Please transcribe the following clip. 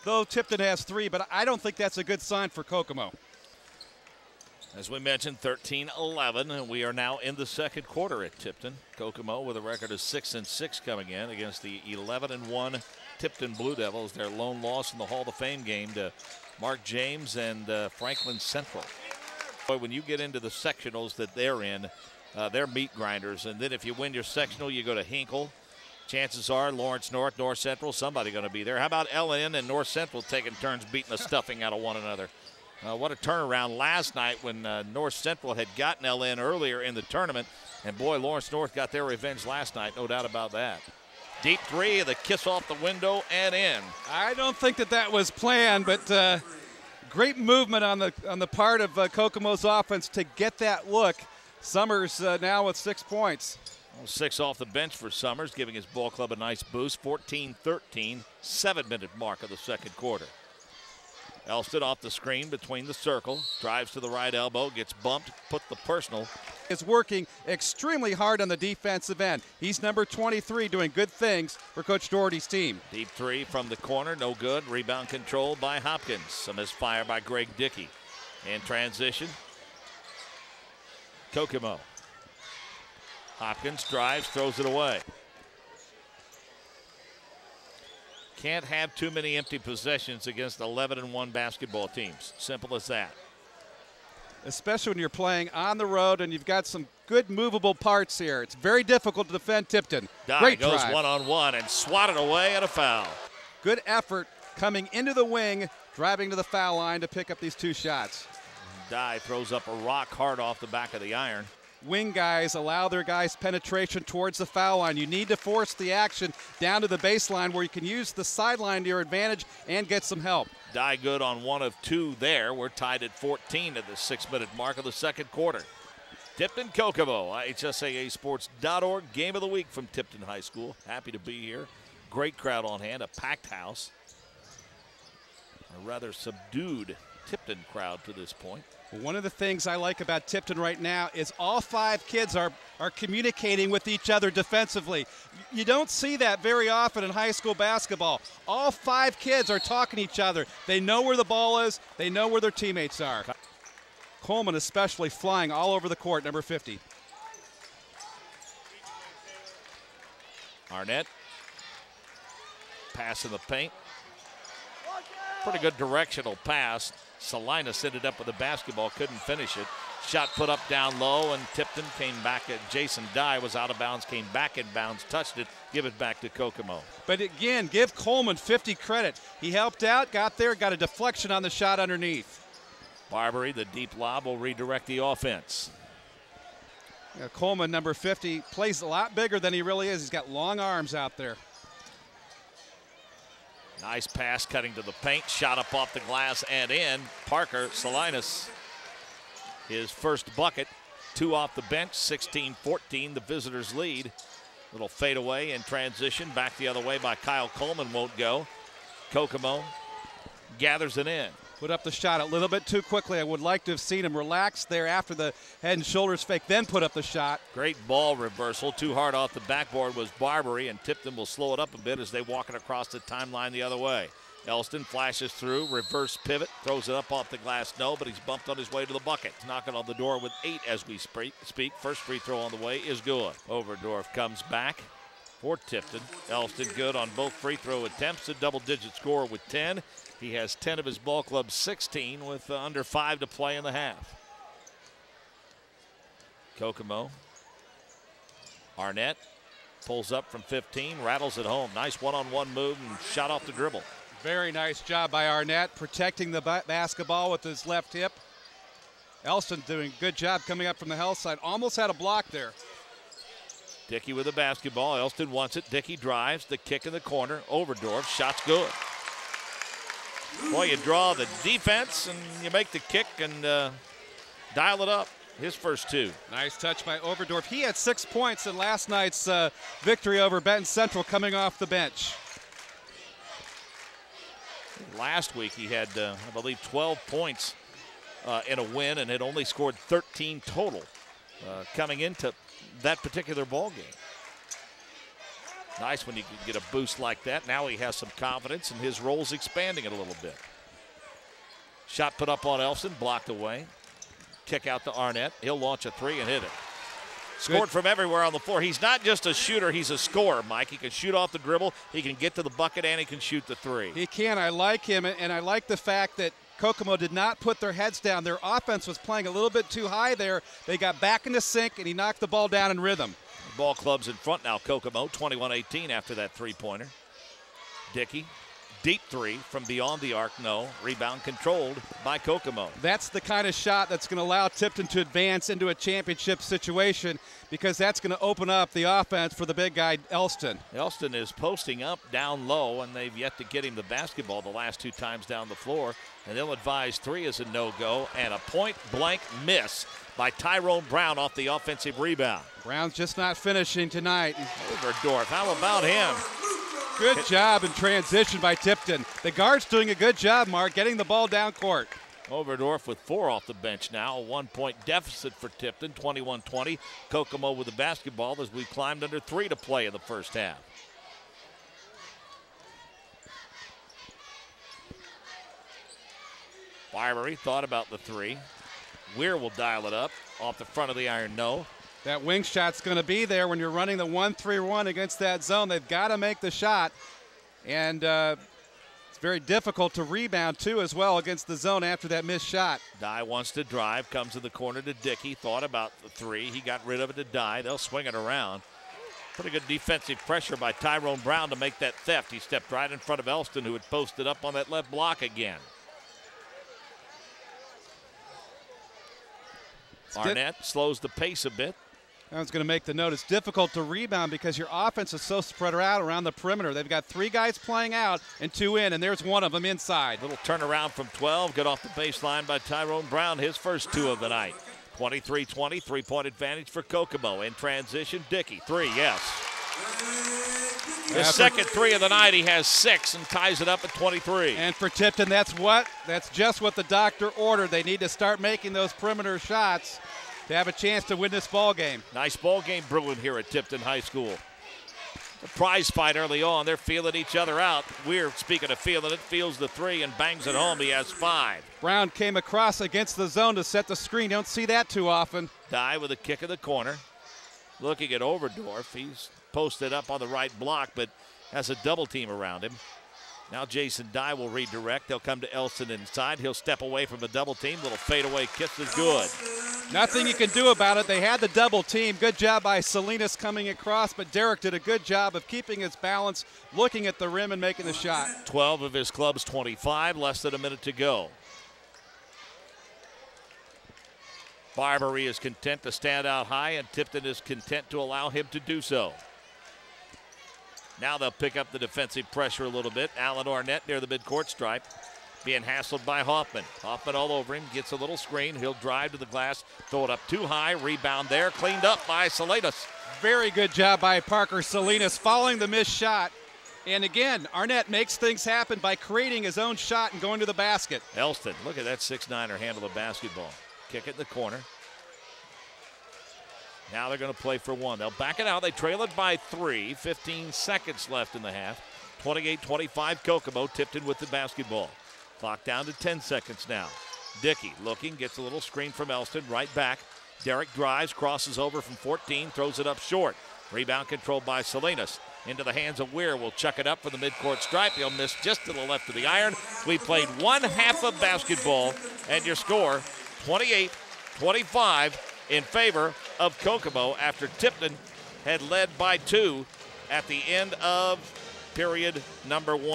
though Tipton has 3, but I don't think that's a good sign for Kokomo. As we mentioned, 13-11, and we are now in the second quarter at Tipton. Kokomo with a record of 6-6 coming in against the 11-1 Tipton Blue Devils. Their lone loss in the Hall of Fame game to Mark James and Franklin Central. When you get into the sectionals that they're in, they're meat grinders. And then if you win your sectional, you go to Hinkle. Chances are Lawrence North, North Central, somebody going to be there. How about LN and North Central taking turns beating the stuffing out of one another? What a turnaround last night when North Central had gotten LN earlier in the tournament. And boy, Lawrence North got their revenge last night, no doubt about that. Deep three, the kiss off the window and in. I don't think that was planned, but great movement on the part of Kokomo's offense to get that look. Summers now with 6 points. 6 off the bench for Summers, giving his ball club a nice boost. 14-13, 7-minute mark of the second quarter. Elston off the screen between the circle, drives to the right elbow, gets bumped, put the personal. Is working extremely hard on the defensive end. He's number 23, doing good things for Coach Doherty's team. Deep three from the corner, no good. Rebound controlled by Hopkins. A misfire by Greg Dickey. In transition, Kokomo. Hopkins drives, throws it away. Can't have too many empty possessions against 11-1 basketball teams. Simple as that. Especially when you're playing on the road and you've got some good movable parts here. It's very difficult to defend Tipton. Great goes drive. one-on-one and swatted away at a foul. Good effort coming into the wing, driving to the foul line to pick up these 2 shots. Dye throws up a rock hard off the back of the iron. Wing guys allow their guys penetration towards the foul line. You need to force the action down to the baseline where you can use the sideline to your advantage and get some help. Dye good on 1 of 2 there. We're tied at 14 at the 6-minute mark of the second quarter. Tipton Kokomo, IHSAAsports.org. Game of the week from Tipton High School. Happy to be here. Great crowd on hand, a packed house. A rather subdued Tipton crowd to this point. One of the things I like about Tipton right now is all 5 kids are communicating with each other defensively. You don't see that very often in high school basketball. All 5 kids are talking to each other. They know where the ball is. They know where their teammates are. Coleman especially flying all over the court, number 50. Arnett. Pass in the paint. Pretty good directional pass. Salinas ended up with the basketball, couldn't finish it. Shot put up down low, and Tipton came back. Jason Dye was out of bounds, came back in bounds, touched it, give it back to Kokomo. But again, give Coleman 50 credit. He helped out, got there, got a deflection on the shot underneath. Barbary, the deep lob, will redirect the offense. Yeah, Coleman, number 50, plays a lot bigger than he really is. He's got long arms out there. Nice pass cutting to the paint, shot up off the glass and in. Parker Salinas, his first bucket, 2 off the bench, 16-14, the visitors lead. Little fadeaway in transition, back the other way by Kyle Coleman, won't go. Kokomo gathers it in. Put up the shot a little bit too quickly. I would like to have seen him relax there after the head and shoulders fake, then put up the shot. Great ball reversal. Too hard off the backboard was Barbary, and Tipton will slow it up a bit as they walk it across the timeline the other way. Elston flashes through, reverse pivot, throws it up off the glass. No, but he's bumped on his way to the bucket. Knocking on the door with 8 as we speak. First free throw on the way is good. Overdorf comes back for Tipton. Elston good on both free throw attempts. A double-digit score with 10. He has 10 of his ball club's 16 with under 5 to play in the half. Kokomo. Arnett pulls up from 15, rattles it home. Nice one-on-one move and shot off the dribble. Very nice job by Arnett protecting the basketball with his left hip. Elston doing a good job coming up from the health side. Almost had a block there. Dickey with the basketball. Elston wants it. Dickey drives. The kick in the corner. Overdorf. Shot's good. Boy, you draw the defense and you make the kick and dial it up. His first 2. Nice touch by Overdorf. He had 6 points in last night's victory over Benton Central coming off the bench. Last week he had, I believe, 12 points in a win and had only scored 13 total coming into that particular ball game. Nice when you can get a boost like that. Now he has some confidence, and his role's expanding it a little bit. Shot put up on Elston, blocked away. Kick out to Arnett. He'll launch a three and hit it. Scored from everywhere on the floor. He's not just a shooter, he's a scorer, Mike. He can shoot off the dribble, he can get to the bucket, and he can shoot the three. He can. I like him, and I like the fact that Kokomo did not put their heads down. Their offense was playing a little bit too high there. They got back into sync, and he knocked the ball down in rhythm. The ball club's in front now, Kokomo, 21-18 after that three-pointer. Dickey, deep three from beyond the arc, no. Rebound controlled by Kokomo. That's the kind of shot that's going to allow Tipton to advance into a championship situation, because that's going to open up the offense for the big guy, Elston. Elston is posting up down low, and they've yet to get him the basketball the last two times down the floor. And they'll advise three is a no-go, and a point-blank miss by Tyrone Brown off the offensive rebound. Brown's just not finishing tonight. Overdorf, how about him? Good job in transition by Tipton. The guard's doing a good job, Mark, getting the ball down court. Overdorf with 4 off the bench now. A 1-point deficit for Tipton, 21-20. Kokomo with the basketball as we climbed under 3 to play in the first half. Barbary thought about the 3. Weir will dial it up. Off the front of the iron, no. That wing shot's going to be there when you're running the 1-3-1 against that zone. They've got to make the shot. And it's very difficult to rebound, too, as well, against the zone after that missed shot. Dye wants to drive, comes to the corner to Dickey. Thought about the 3. He got rid of it to Dye. They'll swing it around. Pretty good defensive pressure by Tyrone Brown to make that theft. He stepped right in front of Elston, who had posted up on that left block again. Arnett slows the pace a bit. I was going to make the note. It's difficult to rebound because your offense is so spread out around the perimeter. They've got 3 guys playing out and 2 in, and there's one of them inside. Little turnaround from 12. Good off the baseline by Tyrone Brown, his first 2 of the night. 23-20, 3-point advantage for Kokomo. In transition, Dickey, 3, yes. His second 3 of the night, he has 6 and ties it up at 23. And for Tipton, that's just what the doctor ordered. They need to start making those perimeter shots to have a chance to win this ball game. Nice ball game brewing here at Tipton High School. The prize fight early on. They're feeling each other out. We're, speaking of feeling it, feels the 3 and bangs it home. He has 5. Brown came across against the zone to set the screen. Don't see that too often. Dye with a kick of the corner. Looking at Overdorf. He's posted up on the right block, but has a double team around him. Now Jason Dye will redirect. They'll come to Elston inside. He'll step away from the double team. Little fadeaway kiss is good. Nothing you can do about it. They had the double team. Good job by Salinas coming across, but Derek did a good job of keeping his balance, looking at the rim and making the shot. 12 of his club's 25, less than a minute to go. Barbary is content to stand out high, and Tipton is content to allow him to do so. Now they'll pick up the defensive pressure a little bit. Alan Arnett near the midcourt stripe, being hassled by Hoffman. Hoffman all over him, gets a little screen. He'll drive to the glass, throw it up too high. Rebound there, cleaned up by Salinas. Very good job by Parker Salinas following the missed shot. And again, Arnett makes things happen by creating his own shot and going to the basket. Elston, look at that 6'9"er handle the basketball. Kick it in the corner. Now they're going to play for 1. They'll back it out. They trail it by 3. 15 seconds left in the half. 28-25 Kokomo. Tipton with the basketball. Clock down to 10 seconds now. Dickey looking, gets a little screen from Elston. Right back. Derek drives, crosses over from 14, throws it up short. Rebound controlled by Salinas. Into the hands of Weir. Will chuck it up for the midcourt stripe. He'll miss just to the left of the iron. We played 1 half of basketball, and your score 28-25 in favor of Kokomo after Tipton had led by 2 at the end of period number 1.